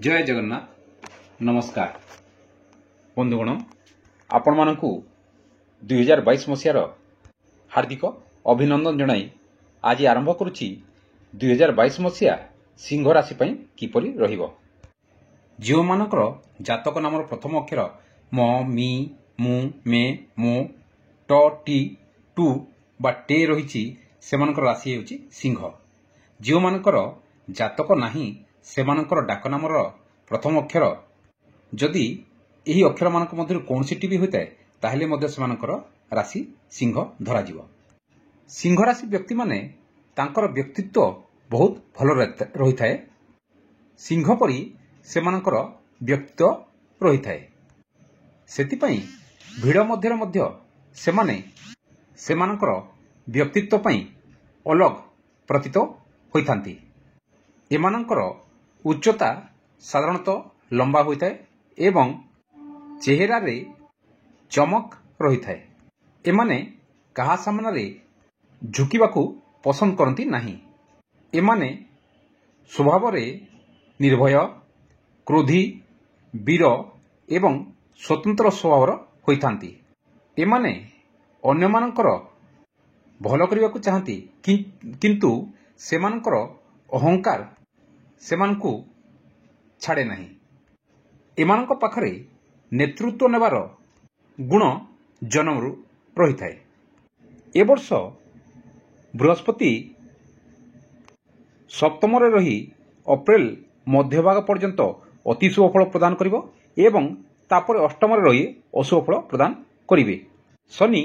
जय जगन्नाथ नमस्कार बंधुगण आपण मानकु 2022 मसीहार हार्दिक अभिनंदन जणाई आज आरंभ करुछि 2022 मसीहा सिंह राशि पई किपरि रहिबो। जो मानकर जातक नामर प्रथम अक्षर म मी मु मे मो ट टी टू बा टे रहिछि सेमानकर राशि हेउछि सिंह। जो मानकर जातक नाही सेमानकर डाक नामर प्रथम अक्षर जदि एही अक्षर मानक मध्य कौनसी टी भी होता है ताहले मध्य सेमानकर राशि सिंह धरा जीव। सिंह राशि व्यक्ति माने तांकर व्यक्तित्व बहुत भल रही थाए। सिंह परी सेमानकर व्यक्तित्व रही थाए। सेतिपई भिड़ मध्य मध्य सेमाने सेमानकर व्यक्तित्व पई अलग प्रतीत होइथांती। एमानकर उच्चता साधारणतः लंबा होता है एवं चेहरा रे चमक रही थाए। एमाने कहा सामने झुकिबाकू पसंद करती नहीं। एमाने स्वभाव रे निर्भय क्रोधी वीर एवं स्वतंत्र स्वभावर होइथांती। एमाने अन्य मानकर भल करबाकू चाहती किंतु सेमानकर अहंकार सेमानकू छाड़े नहीं। एमानक पाखरे नेतृत्व नेबार गुण जन्मरू रही थाए। ए वर्ष बृहस्पति सप्तम रे रही अप्रैल मध्यभाग पर्यंत अति शुभ फल प्रदान करिवो एवं तापर अष्टम रे रही अशुभ फल प्रदान करिवे। शनि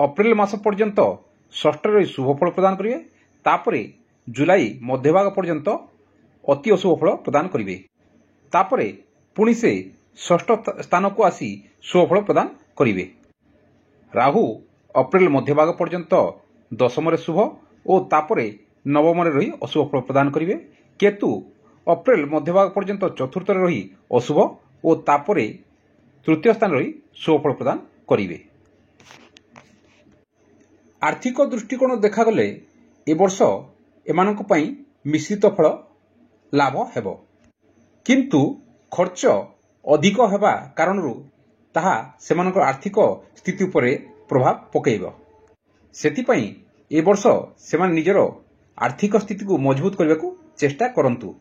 अप्रैल मास पर्यंत षष्ठ रे शुभ फल प्रदान करिवे। तापर जुलाई मध्यभाग पर्यंत अति अशुभ फल प्रदान करिवे। तापरे पुणी से षष्ठ स्थान को आसी शुभ फल प्रदान करिवे। राहु अप्रैल मध्यभाग पर्यंत दशम रे शुभ और तापरे नवम रे रही अशुभ फल प्रदान करिवे। केतु अप्रैल मध्यभाग पर्यंत चतुर्थ रे रही अशुभ और तापरे तृतीय स्थान रही शुभ फल प्रदान करिवे। आर्थिक दृष्टिकोण देखा गले ए वर्ष एमानक पई मिश्रित फल लाभ हेबो किंतु खर्च अधिक हेबा कारणरू ताहा सेमानकर आर्थिक स्थिति उपरे प्रभाव पकेइबो। सेतिपई ए वर्ष सेमान निजर आर्थिक स्थिति को मजबूत करबाकू चेष्टा करंतु।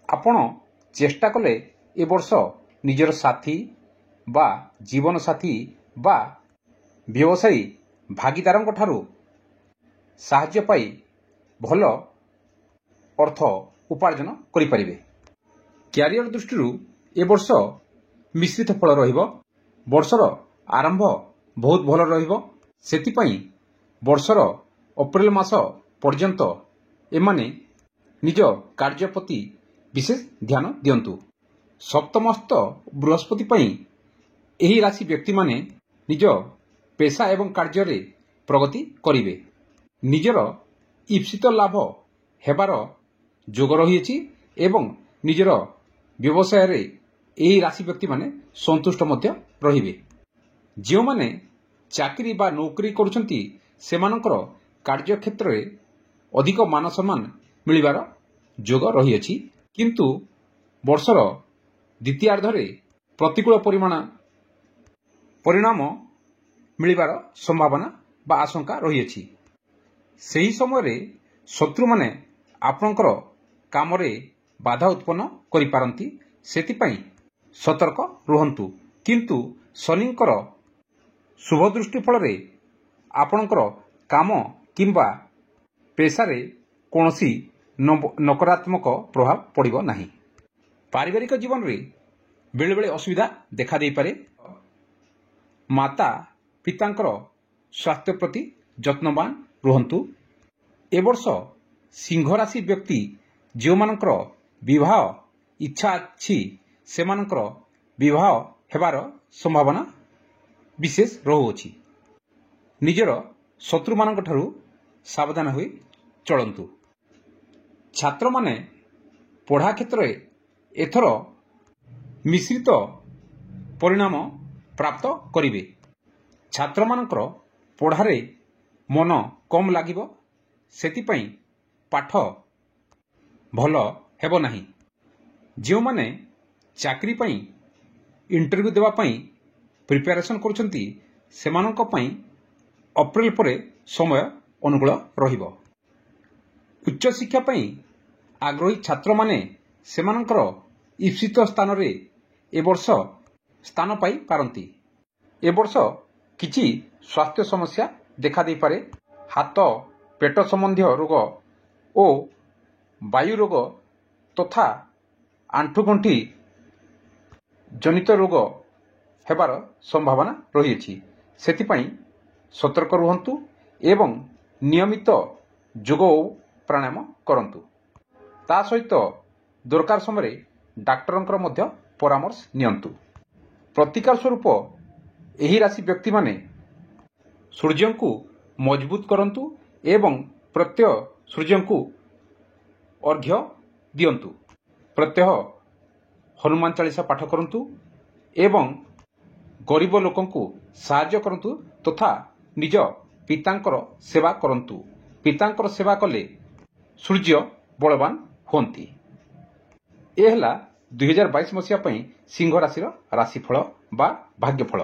आपण चेष्टा कले ए वर्ष निजर साथी बा जीवन साथी बा व्यवसायी भागीदारंक ठारू साहाय्य पाई भल अर्थ उपार्जन करि परिबे। क्यारियर दृष्टि ए वर्ष मिश्रित फल रहिबो। वर्षर आरंभ बहुत भल रहिबो। सेतिपई वर्षर अप्रैल मास पर्यंत एमाने निज कार्य प्रति विशेष ध्यान दियंतु। सप्तमस्थ बृहस्पति पई एही राशि व्यक्ति माने निज पेशा एवं कार्य रे प्रगति करिवे। निजर इप्सित लाभ हेबार जोग रहिछि एवं निजर व्यवसाय रे एही राशि व्यक्ति माने संतुष्ट मध्य रहिबे। जे माने चाकरी बा नौकरी करूछंती सेमानकर कार्य क्षेत्र रे अधिक मान सम्मान मिलिबार जोग रहिछि किंतु वर्षर द्वितीयार्ध रे प्रतिकूल परिणाम मिलिबार संभावना बा आशंका रहिछि। सेही समय रे शत्रु माने आपनकर कामरे बाधा उत्पन्न करि पारंती। सेतिपई सतर्क रुहंतु किंतु शनिंकर शुभ दृष्टि फल रे आपनकर काम किंबा पेशा रे कोनोसी नकारात्मक प्रभाव पड़िबो नाही। पारिवारिक जीवन रे बेले बेले असुविधा देखा दे पारे। माता पितांकर स्वास्थ्य प्रति जत्नवान रुहंतु। ए वर्ष सिंह राशि व्यक्ति जो मानकर विवाह इच्छा अछि सेमानकर विवाह हेबार संभावना विशेष रहुछि। निजर शत्रु मानक ठारू सावधान होई चलंतु। छात्र माने पढ़ा क्षेत्र रे एथर मिश्रित परिणाम प्राप्त करिवे। छात्र मानकर पढ़ारे मन कम लागिबो। सेतिपई पाठ भल हेबो नाही। ଯେଉଁମାନେ ଚାକିରି ପାଇଁ ଇଣ୍ଟରଭ୍ୟୁ ଦେବା ପାଇଁ ପ୍ରିପାରେସନ୍ କରୁଛନ୍ତି ସେମାନଙ୍କ ପାଇଁ ଅପ୍ରିଲ ପରେ ସମୟ ଅନୁକୂଳ ରହିବ। ଉଚ୍ଚଶିକ୍ଷା ପାଇଁ ଆଗ୍ରହୀ ଛାତ୍ରମାନେ ସେମାନଙ୍କର ଇପ୍ସିତ ସ୍ଥାନରେ ଏ ବର୍ଷ ସ୍ଥାନ ପାଇପାରନ୍ତି। ଏ ବର୍ଷ କିଛି ସ୍ୱାସ୍ଥ୍ୟ ସମସ୍ୟା ଦେଖାଦେଇପାରେ। ହାତ ପେଟ ସମ୍ବନ୍ଧୀୟ ରୋଗ ଓ ବାୟୁ ରୋଗ ତଥା ଆଣ୍ଠୁଗଣ୍ଠି ଜନିତ ରୋଗ ହେବାର ସମ୍ଭାବନା ରହିଅଛି। ସେଥିପାଇଁ ସତର୍କ ରୁହନ୍ତୁ ଏବଂ ନିୟମିତ ଯୋଗ ଓ ପ୍ରାଣାୟାମ କରନ୍ତୁ। ତା ସହିତ ଦରକାର ସମୟରେ ଡାକ୍ତରଙ୍କର ମଧ୍ୟ ପରାମର୍ଶ ନିଅନ୍ତୁ। ପ୍ରତିକାର ସ୍ୱରୂପ ଏହି ରାଶି ବ୍ୟକ୍ତିମାନେ ସୂର୍ଯ୍ୟଙ୍କୁ ମଜବୁତ କରନ୍ତୁ ଏବଂ ପ୍ରତ୍ୟହ ସୂର୍ଯ୍ୟଙ୍କୁ ଅର୍ଘ୍ୟ ଦିଅନ୍ତୁ। ପ୍ରତ୍ୟହ ହନୁମାନ ଚାଳିଶା ପାଠ କରନ୍ତୁ ଏବଂ ଗରିବ ଲୋକଙ୍କୁ ସାହାଯ୍ୟ କରନ୍ତୁ ତଥା ନିଜ ପିତାଙ୍କର ସେବା କରନ୍ତୁ। ପିତାଙ୍କର ସେବା କଲେ ସୂର୍ଯ୍ୟ ବଳବାନ ହୁଅନ୍ତି। ଏ ହେଲା 2022 ମସିହା ପାଇଁ ସିଂହ ରାଶିର ରାଶିଫଳ ବା ଭାଗ୍ୟଫଳ।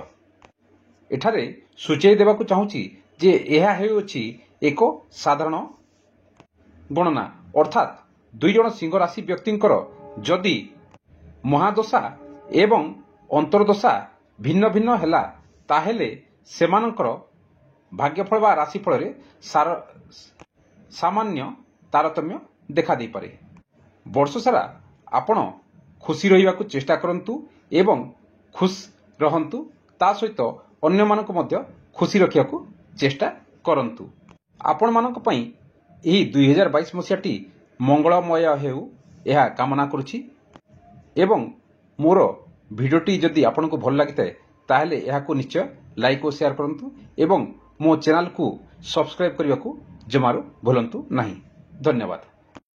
ଏଠାରେ ସୂଚାଇ ଦେବାକୁ ଚାହୁଁଛି ଯେ ଏହା ହେଉଅଛି ଏକ ସାଧାରଣ ଗଣନା, ଅର୍ଥାତ୍ 2 ଜଣ ସିଂହ ରାଶି ବ୍ୟକ୍ତିଙ୍କର ଯଦି ମହାଦଶା ଏବଂ ଅନ୍ତର୍ଦଶା ଭିନ୍ନ ଭିନ୍ନ ହେଲା ତାହେଲେ ସେମାନଙ୍କର ଭାଗ୍ୟଫଳ ବା ରାଶିଫଳରେ ସାମାନ୍ୟ ତାରତମ୍ୟ ଦେଖାଦେଇପାରେ। ବର୍ଷ ସାରା ଆପଣ ଖୁସି ରହିବାକୁ ଚେଷ୍ଟା କରନ୍ତୁ ଏବଂ ଖୁସ୍ ରହନ୍ତୁ। ତା ସହିତ ଅନ୍ୟମାନଙ୍କୁ ମଧ୍ୟ ଖୁସି ରଖିବାକୁ ଚେଷ୍ଟା କରନ୍ତୁ। ଆପଣମାନଙ୍କ ପାଇଁ ଏହି 2022 ମସିହାଟି ମଙ୍ଗଳମୟ ହେଉ ଏହା କାମନା କରୁଛି ଏବଂ ମୋର ଭିଡ଼ିଓଟି ଯଦି ଆପଣଙ୍କୁ ଭଲ ଲାଗିଥାଏ ତାହେଲେ ଏହାକୁ ନିଶ୍ଚୟ ଲାଇକ୍ ଓ ସେୟାର କରନ୍ତୁ ଏବଂ ମୋ ଚ୍ୟାନେଲକୁ ସବସ୍କ୍ରାଇବ୍ କରିବାକୁ ଜମାରୁ ଭୁଲନ୍ତୁ ନାହିଁ। ଧନ୍ୟବାଦ।